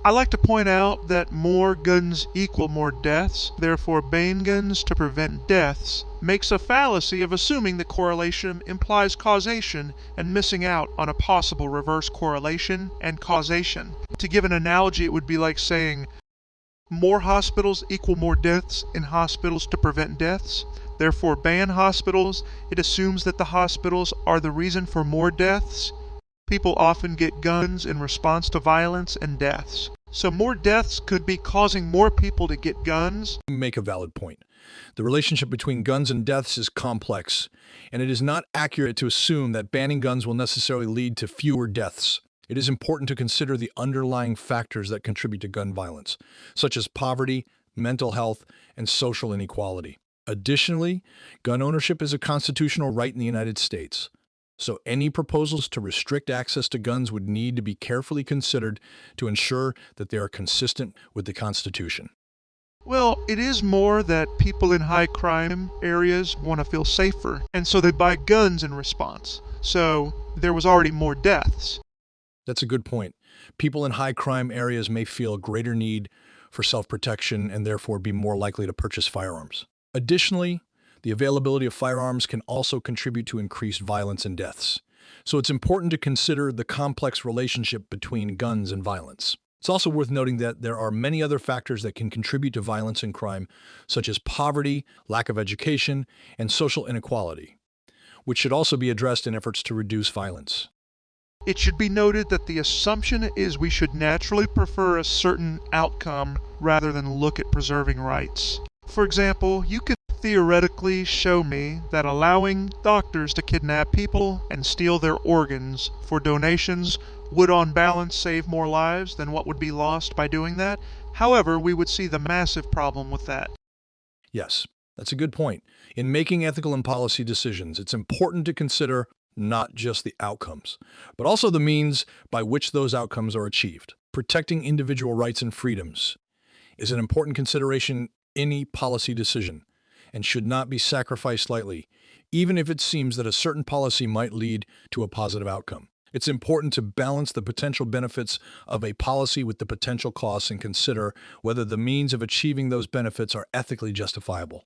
I like to point out that more guns equal more deaths, therefore banning guns to prevent deaths makes a fallacy of assuming that correlation implies causation and missing out on a possible reverse correlation and causation. To give an analogy, it would be like saying more hospitals equal more deaths in hospitals to prevent deaths. Therefore, ban hospitals. It assumes that the hospitals are the reason for more deaths. People often get guns in response to violence and deaths. So more deaths could be causing more people to get guns. You make a valid point. The relationship between guns and deaths is complex, and it is not accurate to assume that banning guns will necessarily lead to fewer deaths. It is important to consider the underlying factors that contribute to gun violence, such as poverty, mental health, and social inequality. Additionally, gun ownership is a constitutional right in the United States. So any proposals to restrict access to guns would need to be carefully considered to ensure that they are consistent with the Constitution. Well, it is more that people in high crime areas want to feel safer, and so they buy guns in response. So there was already more deaths. That's a good point. People in high crime areas may feel a greater need for self-protection and therefore be more likely to purchase firearms. Additionally, the availability of firearms can also contribute to increased violence and deaths. So it's important to consider the complex relationship between guns and violence. It's also worth noting that there are many other factors that can contribute to violence and crime, such as poverty, lack of education, and social inequality, which should also be addressed in efforts to reduce violence. It should be noted that the assumption is we should naturally prefer a certain outcome rather than look at preserving rights. For example, you could theoretically show me that allowing doctors to kidnap people and steal their organs for donations would on balance save more lives than what would be lost by doing that. However, we would see the massive problem with that. Yes, that's a good point. In making ethical and policy decisions, it's important to consider not just the outcomes, but also the means by which those outcomes are achieved. Protecting individual rights and freedoms is an important consideration in any policy decision and should not be sacrificed lightly, even if it seems that a certain policy might lead to a positive outcome. It's important to balance the potential benefits of a policy with the potential costs and consider whether the means of achieving those benefits are ethically justifiable.